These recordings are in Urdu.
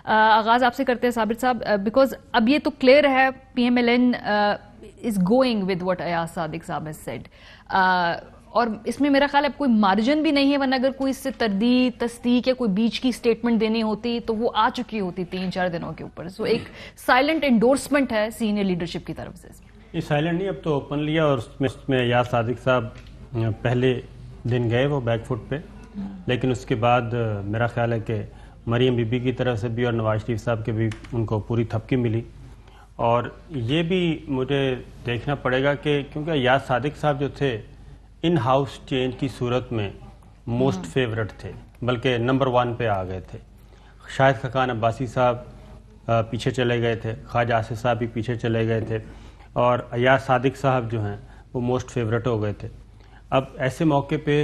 آغاز آپ سے کرتے ہیں صابر صاحب، بیکاز اب یہ تو کلیئر ہے PMLN is going with what Ayaz Sadiq صاحب ہیز سیڈ، اور اس میں میرا خیال ہے کوئی مارجن بھی نہیں ہے، ورنہ اگر کوئی اس سے تردید تصدیق یا کوئی بیچ کی سٹیٹمنٹ دینی ہوتی تو وہ آ چکی ہوتی 3-4 دنوں کے اوپر. سو ایک سائلنٹ انڈورسمنٹ ہے سینئر لیڈرشپ کی طرف سے. یہ سائلنٹ نہیں، اب تو اوپن لیا، اور اس میں ایاز صادق صاحب پہلے دن گئے وہ بیک فٹ پہ، لیکن اس کے بعد میرا خیال ہے کہ مریم بی بی کی طرف سے بھی اور نواز شریف صاحب کے بھی ان کو پوری تھپکی ملی. اور یہ بھی مجھے دیکھنا پڑے گا کہ کیونکہ ایاز صادق صاحب جو تھے ان ہاؤس چینج کی صورت میں موسٹ فیورٹ تھے، بلکہ نمبر 1 پہ آ گئے تھے. شاہد خاقان عباسی صاحب پیچھے چلے گئے تھے، خواجہ آصف صاحب بھی پیچھے چلے گئے تھے، اور ایاز صادق صاحب جو ہیں وہ موسٹ فیورٹ ہو گئے تھے. اب ایسے موقع پہ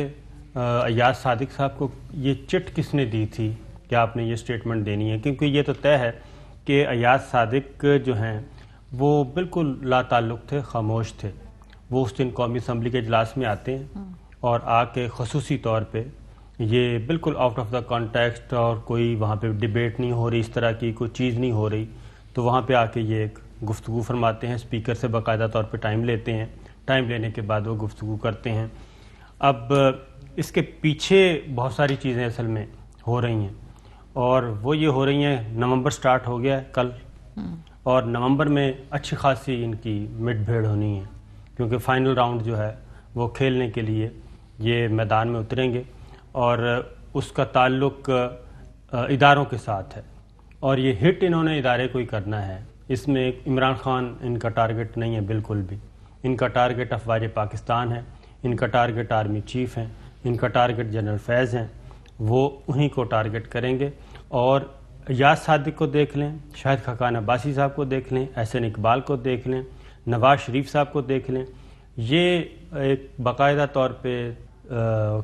ایاز صادق صاحب کو یہ چٹ کس نے دی تھی کہ آپ نے یہ سٹیٹمنٹ دینی ہے؟ کیونکہ یہ تو طے ہے کہ ایاز صادق جو ہیں وہ بالکل لا تعلق تھے، خاموش تھے. وہ اس دن قومی اسمبلی کے اجلاس میں آتے ہیں اور آ کے خصوصی طور پہ یہ بالکل آؤٹ آف دا کانٹیکسٹ، اور کوئی وہاں پہ ڈیبیٹ نہیں ہو رہی، اس طرح کی کوئی چیز نہیں ہو رہی، تو وہاں پہ آ کے یہ ایک گفتگو فرماتے ہیں. اسپیکر سے باقاعدہ طور پہ ٹائم لیتے ہیں، ٹائم لینے کے بعد وہ گفتگو کرتے ہیں. اب اس کے پیچھے بہت ساری چیزیں اصل میں ہو رہی ہیں، اور وہ یہ ہو رہی ہیں، نومبر سٹارٹ ہو گیا ہے کل، اور نومبر میں اچھی خاصی ان کی مڈ بھیڑ ہونی ہے، کیونکہ فائنل راؤنڈ جو ہے وہ کھیلنے کے لیے یہ میدان میں اتریں گے، اور اس کا تعلق اداروں کے ساتھ ہے، اور یہ ہٹ انہوں نے ادارے کو ہی کرنا ہے. اس میں عمران خان ان کا ٹارگٹ نہیں ہے بالکل بھی. ان کا ٹارگٹ افواج پاکستان ہے، ان کا ٹارگٹ آرمی چیف ہیں، ان کا ٹارگٹ جنرل فیض ہیں، وہ انہی کو ٹارگٹ کریں گے. اور ایاز صادق کو دیکھ لیں، شاہد خاقان عباسی صاحب کو دیکھ لیں، احسن اقبال کو دیکھ لیں، نواز شریف صاحب کو دیکھ لیں، یہ ایک باقاعدہ طور پہ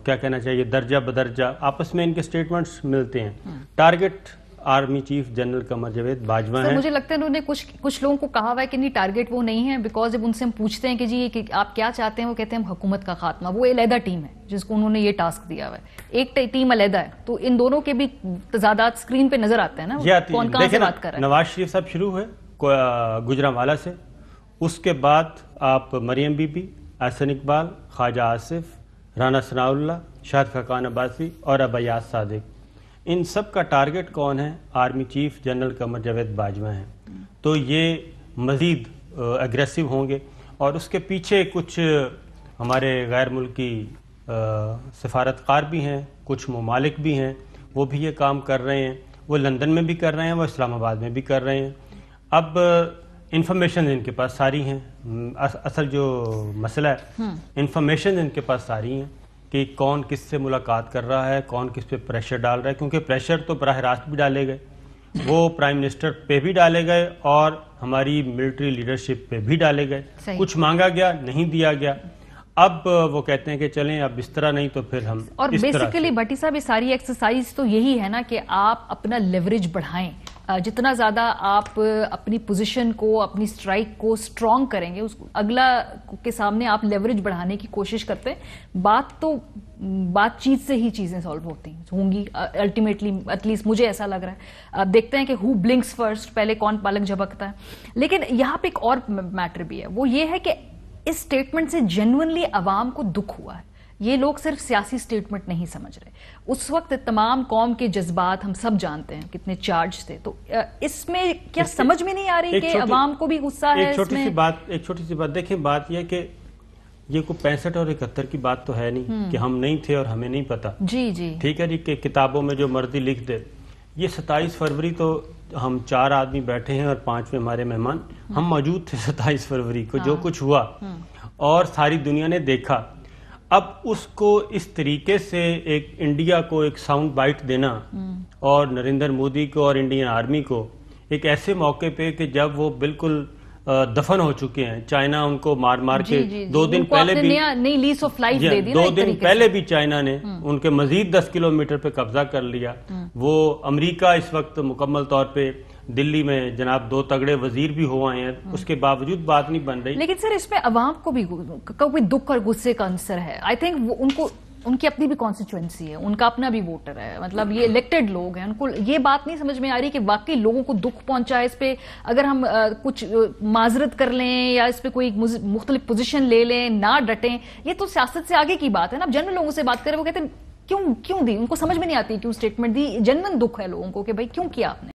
کیا کہنا چاہیے، درجہ بدرجہ آپس میں ان کے سٹیٹمنٹس ملتے ہیں. Target army chief general Qamar Javed Bajwa ہیں. مجھے لگتا ہے انہوں نے کچھ لوگوں کو کہا ہوا ہے کہ نہیں ٹارگٹ وہ نہیں ہے، بیکاز جب ان سے ہم پوچھتے ہیں کہ جی کہ آپ کیا چاہتے ہیں، وہ کہتے ہیں ہم حکومت کا خاتمہ. وہ علیحدہ ٹیم ہے جس کو انہوں نے یہ ٹاسک دیا ہوا ہے، ایک ٹیم علیحدہ ہے. تو ان دونوں کے بھی تضادات اسکرین پہ نظر آتے ہیں نا، کون کہاں سے بات کر رہا ہے. نواز شریف صاحب شروع ہوئے گجرانوالہ سے، اس کے بعد آپ مریم بی بی، احسن اقبال، خواجہ آصف، رانا ثناء اللہ، شاہد خاقان عباسی اور اب ایاز صادق. ان سب کا ٹارگٹ کون ہے؟ Army chief general Qamar Javed Bajwa ہیں. تو یہ مزید اگریسو ہوں گے، اور اس کے پیچھے کچھ ہمارے غیر ملکی سفارتکار بھی ہیں، کچھ ممالک بھی ہیں، وہ بھی یہ کام کر رہے ہیں. وہ لندن میں بھی کر رہے ہیں، وہ اسلام آباد میں بھی کر رہے ہیں. اب انفارمیشن ان کے پاس ساری ہیں. اصل جو مسئلہ ہے، انفارمیشن ان کے پاس ساری ہیں کہ کون کس سے ملاقات کر رہا ہے، کون کس پہ پریشر ڈال رہا ہے. کیونکہ پریشر تو براہ راست بھی ڈالے گئے، وہ پرائم منسٹر پہ بھی ڈالے گئے، اور ہماری ملٹری لیڈرشپ پہ بھی ڈالے گئے. کچھ مانگا گیا، نہیں دیا گیا. اب وہ کہتے ہیں کہ چلیں اب اس طرح نہیں تو پھر ہم اور بیسیکلی بھٹی صاحب یہ ساری ایکسرسائز تو یہی ہے نا کہ آپ اپنا لیوریج بڑھائیں. جتنا زیادہ آپ اپنی پوزیشن کو، اپنی سٹرائک کو سٹرونگ کریں گے، اس اگلا کے سامنے آپ لیوریج بڑھانے کی کوشش کرتے ہیں. بات چیت سے ہی چیزیں سالو ہوتی ہوں گی الٹیمیٹلی، ایٹ لیسٹ مجھے ایسا لگ رہا ہے. اب دیکھتے ہیں کہ ہو بلنکس فرسٹ، پہلے کون پالک جھپکتا ہے. لیکن یہاں پہ ایک اور میٹر بھی ہے، وہ یہ ہے کہ اس سٹیٹمنٹ سے جینوئنلی عوام کو دکھ ہوا ہے. یہ لوگ صرف سیاسی سٹیٹمنٹ نہیں سمجھ رہے. اس وقت تمام قوم کے جذبات ہم سب جانتے ہیں کتنے چارج تھے. تو اس میں کیا سمجھ میں نہیں آ رہی کہ عوام کو بھی غصہ ہے؟ ایک چھوٹی سی بات دیکھیں. بات یہ کہ یہ کوئی 65 اور 71 کی بات تو ہے نہیں کہ ہم نہیں تھے اور ہمیں نہیں پتا. جی ٹھیک ہے جی، کہ کتابوں میں جو مرضی لکھ دے. یہ 27 فروری تو ہم 4 آدمی بیٹھے ہیں اور 5ویں ہمارے مہمان، ہم موجود تھے 27 فروری کو، جو کچھ ہوا اور ساری دنیا نے دیکھا. اب اس کو اس طریقے سے ایک انڈیا کو ایک ساؤنڈ بائٹ دینا، اور نریندر مودی کو اور انڈین آرمی کو ایک ایسے موقع پہ کہ جب وہ بالکل دفن ہو چکے ہیں. چائنا ان کو مار کے 2 دن پہلے بھی 2 دن پہلے بھی چائنا نے ان کے مزید 10 کلومیٹر پہ قبضہ کر لیا. وہ امریکہ اس وقت مکمل طور پہ دلی میں جناب 2 تگڑے وزیر بھی ہو آئے ہیں، اس کے باوجود بات نہیں بن رہی. لیکن سر اس میں عوام کو بھی کوئی دکھ اور غصے کا عنصر ہے. آئی تھنک ان کو ان کی اپنی بھی کانسٹیچوئنسی ہے, ان کا اپنا بھی ووٹر ہے, مطلب یہ الیکٹڈ لوگ ہیں, ان کو یہ بات نہیں سمجھ میں آ رہی کہ واقعی لوگوں کو دکھ پہنچا ہے, اس پہ اگر ہم کچھ معذرت کر لیں یا اس پہ کوئی مختلف پوزیشن لے لیں, نہ ڈٹیں, یہ تو سیاست سے آگے کی بات ہے نا. اب جنرل لوگوں سے بات کریں وہ کہتے ہیں کیوں دی, ان کو سمجھ میں نہیں آتی کیوں اسٹیٹمنٹ دی, جنرل دکھ ہے لوگوں کو کہ بھائی کیوں کیا آپ نے.